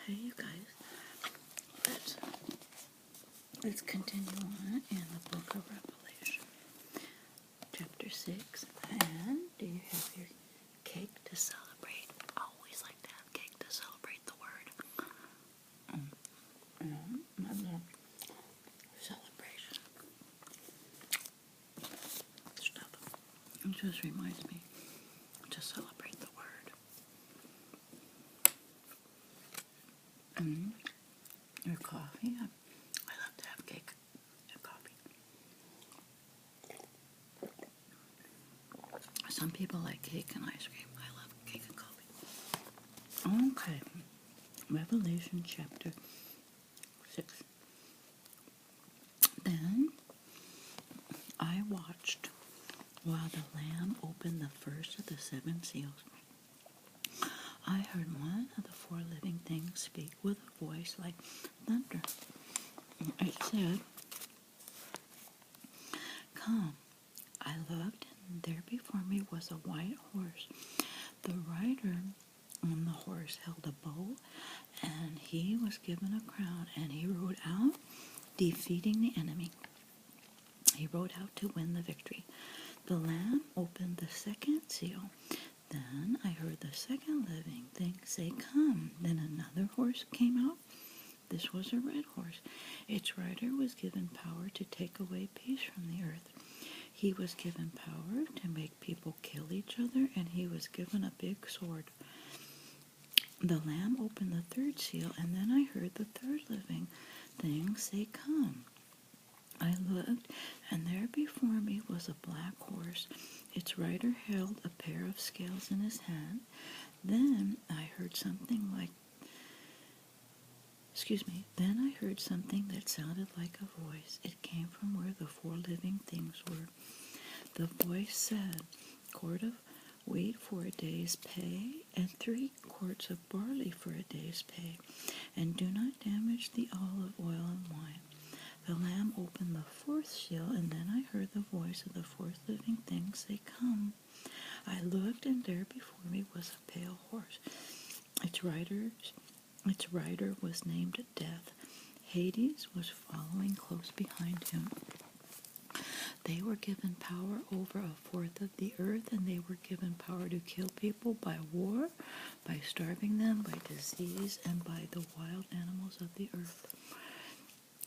Okay, you guys, let's continue on in the book of Revelation, chapter 6. And do you have your cake to celebrate? I always like to have cake to celebrate the word. My little celebration stuff. It just reminds me to celebrate the word. And your coffee. I love to have cake and coffee. Some people like cake and ice cream. I love cake and coffee. Okay. Revelation chapter 6. Then I watched while the Lamb opened the first of the 7 seals. I heard one of the 4 living things speak with a voice like thunder. It said, "Come." I looked, and there before me was a white horse. The rider on the horse held a bow, and he was given a crown, and he rode out, defeating the enemy. He rode out to win the victory. The Lamb opened the 2nd seal. Then I heard the 2nd living thing say, "Come." Then another horse came out. This was a red horse. Its rider was given power to take away peace from the earth. He was given power to make people kill each other, and he was given a big sword. The Lamb opened the 3rd seal, and then I heard the 3rd living thing say, "Come." I looked, and there before me was a black horse. Its rider held a pair of scales in his hand. Then I heard something that sounded like a voice. It came from where the 4 living things were. The voice said, "Quart of wheat for a day's pay, and 3 quarts of barley for a day's pay, and do not damage the olive oil and wine." The Lamb opened the 4th seal, and then I heard the voice of the 4th living thing say, "Come." I looked, and there before me was a pale horse. Its rider was named Death. Hades was following close behind him. They were given power over a 4th of the earth, and they were given power to kill people by war, by starving them, by disease, and by the wild animals of the earth.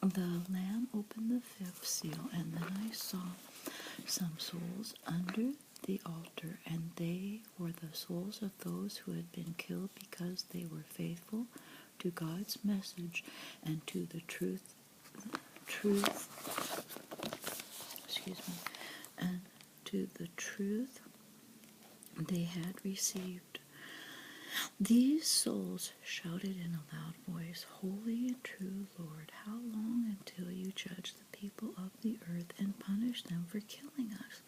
The Lamb opened the 5th seal, and then I saw some souls under the altar, and they were the souls of those who had been killed because they were faithful to God's message and to the truth they had received. These souls shouted in a loud voice, "Holy and true Lord, how long until you judge the people of the earth and punish them for killing us?"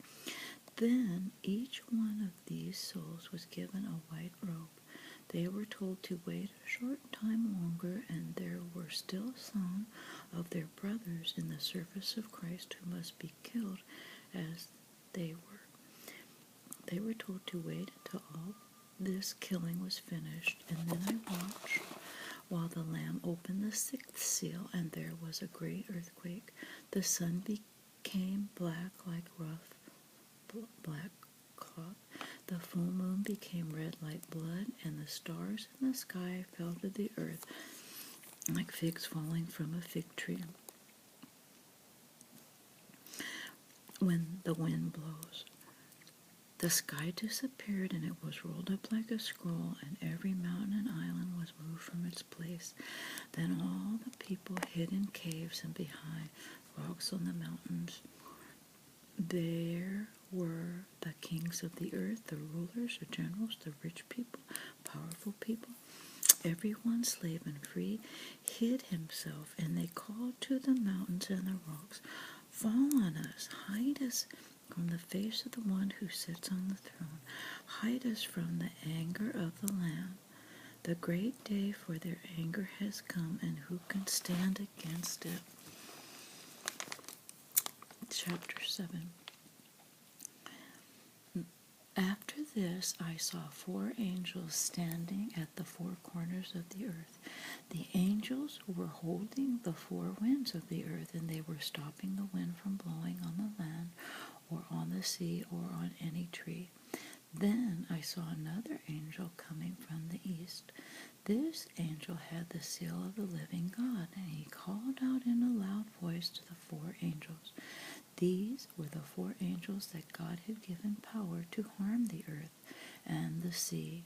Then each one of these souls was given a white robe. They were told to wait a short time longer, and there were still some of their brothers in the service of Christ who must be killed as they were. They were told to wait until all this killing was finished, and then I watched while the Lamb opened the 6th seal, and there was a great earthquake. The sun became black like rough black cloth. The full moon became red like blood, and the stars in the sky fell to the earth like figs falling from a fig tree when the wind blows. The sky disappeared, and it was rolled up like a scroll, and every mountain and island was moved from its place. Then all the people hid in caves and behind rocks on the mountains. There were the kings of the earth, the rulers, the generals, the rich people, powerful people. Everyone, slave and free, hid himself, and they called to the mountains and the rocks, "Fall on us, hide us from the face of the one who sits on the throne. Hide us from the anger of the Lamb. The great day for their anger has come, and who can stand against it?" Chapter 7. After this, I saw 4 angels standing at the 4 corners of the earth. The angels were holding the 4 winds of the earth, and they were stopping the wind from blowing on the land, or on the sea, or on any tree. Then I saw another angel coming from the east. This angel had the seal of the living God, and he called out in a loud voice to the 4 angels. These were the 4 angels that God had given power to harm the earth and the sea.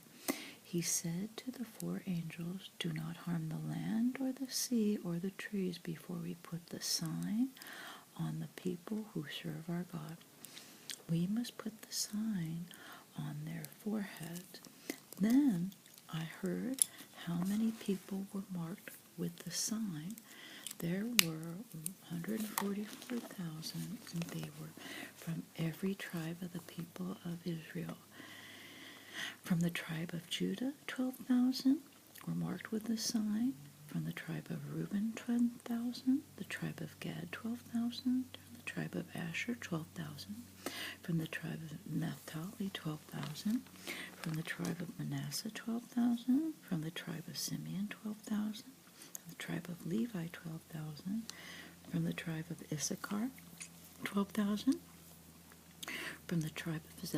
He said to the 4 angels, "Do not harm the land or the sea or the trees before we put the sign on the people who serve our God. We must put the sign on their foreheads." Then I heard how many people were marked with the sign. There were 144,000, and they were from every tribe of the people of Israel. From the tribe of Judah, 12,000 were marked with the sign. From the tribe of Reuben, 12,000. The tribe of Gad, 12,000. The tribe of Asher, 12,000. From the tribe of Naphtali, 12,000. From the tribe of Manasseh, 12,000. From the tribe of Simeon, 12,000. From the tribe of Levi, 12,000. From the tribe of Issachar, 12,000. From the tribe of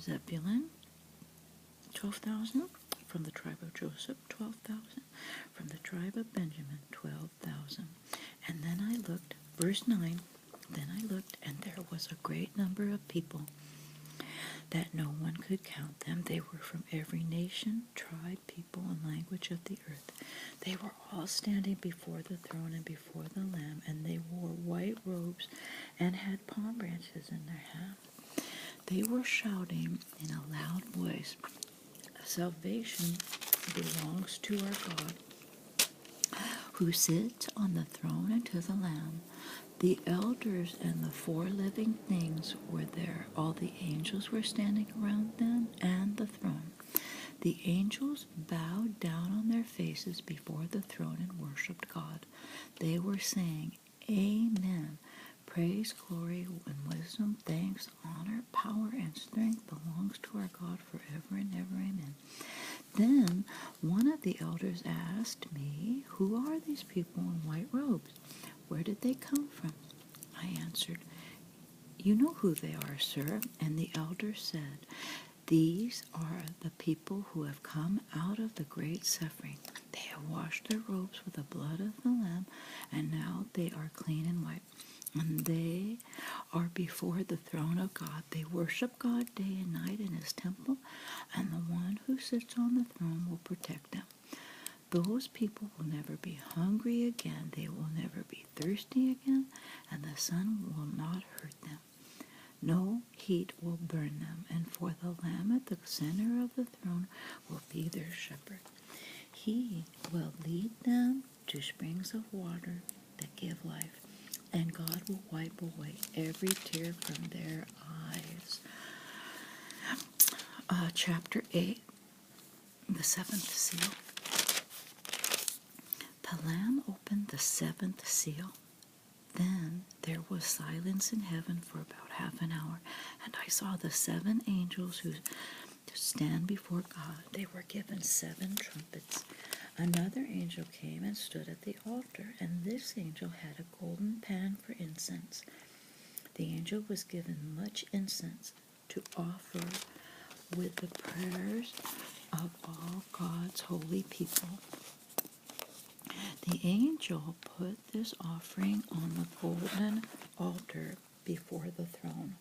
Zebulun, 12,000. From the tribe of Joseph, 12,000. From the tribe of Benjamin, 12,000. And then I looked, verse 9, then I looked, and there was a great number of people that no one could count them. They were from every nation, tribe, people, and language of the earth. They were all standing before the throne and before the Lamb, and they wore white robes and had palm branches in their hands. They were shouting in a loud voice, "Salvation belongs to our God, who sits on the throne and to the Lamb." The elders and the 4 living things were there. All the angels were standing around them and the throne. The angels bowed down on their faces before the throne and worshipped God. They were saying, "Amen. Praise, glory, and wisdom, thanks, honor, power, and strength belongs to our God forever and ever. Amen." Then one of the elders asked me, "Who are these people in white robes? Where did they come from?" I answered, "You know who they are, sir." And the elder said, "These are the people who have come out of the great suffering. They have washed their robes with the blood of the Lamb, and now they are clean and white. And they are before the throne of God. They worship God day and night in his temple, and the one who sits on the throne will protect them. Those people will never be hungry again. They will never be thirsty again, and the sun will not hurt them. No heat will burn them, and for the Lamb at the center of the throne will be their shepherd. He will lead them to springs of water that give life, and God will wipe away every tear from their eyes." Chapter 8, the 7th seal. The Lamb opened the 7th seal. Then there was silence in heaven for about half an hour, and I saw the 7 angels who stand before God. They were given 7 trumpets. Another angel came and stood at the altar, and this angel had a golden pan for incense. The angel was given much incense to offer with the prayers of all God's holy people. The angel put this offering on the golden altar before the throne.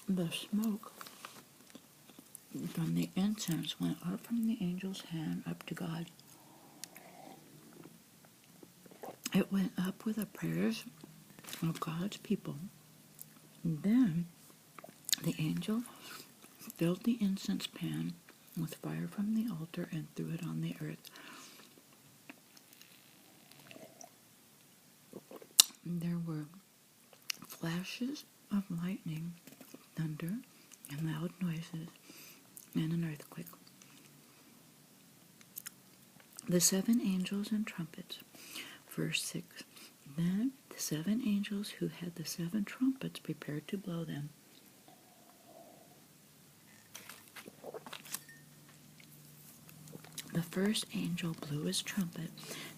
The smoke from the incense went up from the angel's hand up to God. It went up with the prayers of God's people. And then the angel filled the incense pan with fire from the altar and threw it on the earth. There were flashes of lightning, thunder, and loud noises, and an earthquake. The 7 angels and trumpets. Verse 6. Then the 7 angels who had the 7 trumpets prepared to blow them. The first angel blew his trumpet,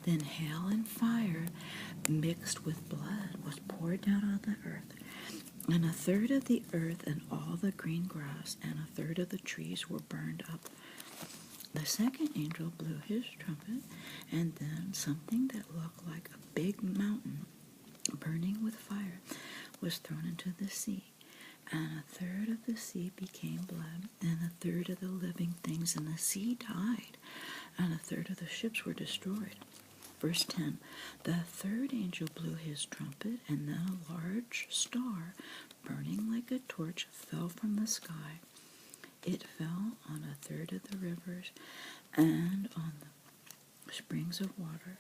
then hail and fire mixed with blood was poured down on the earth, and a third of the earth and all the green grass and a third of the trees were burned up. The second angel blew his trumpet, and then something that looked like a big mountain burning with fire was thrown into the sea, and a third of the sea became blood, and a third of the living things in the sea died, and a third of the ships were destroyed. Verse 10, the third angel blew his trumpet, and then a large star, burning like a torch, fell from the sky. It fell on a third of the rivers and on the springs of water.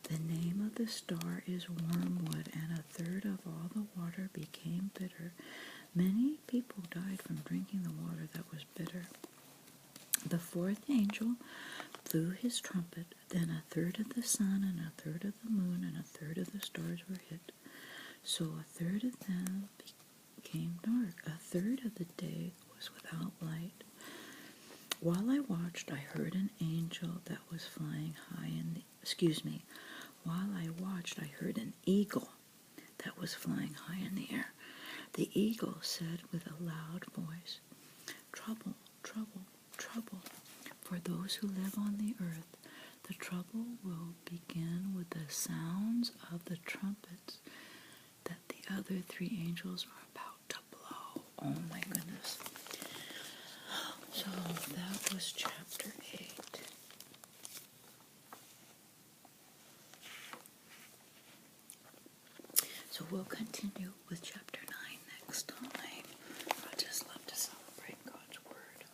The name of the star is Wormwood, and a third of all the water became bitter. Many people died from drinking the water that was bitter. The fourth angel blew his trumpet, then a third of the sun and a third of the moon and a third of the stars were hit. So a third of them became dark. A third of the day was without light. While I watched, I heard an angel that was flying high in the, while I watched, I heard an eagle that was flying high in the air. The eagle said with a loud voice, trouble, trouble, trouble, for those who live on the earth. The trouble will begin with the sounds of the trumpets that the other 3 angels are about to blow. Oh my goodness. So that was chapter 8. So we'll continue with chapter 9 next time. I just love to celebrate God's Word.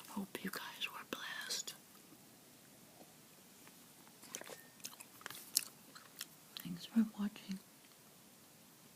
Hope you guys were blessed. Thanks for watching.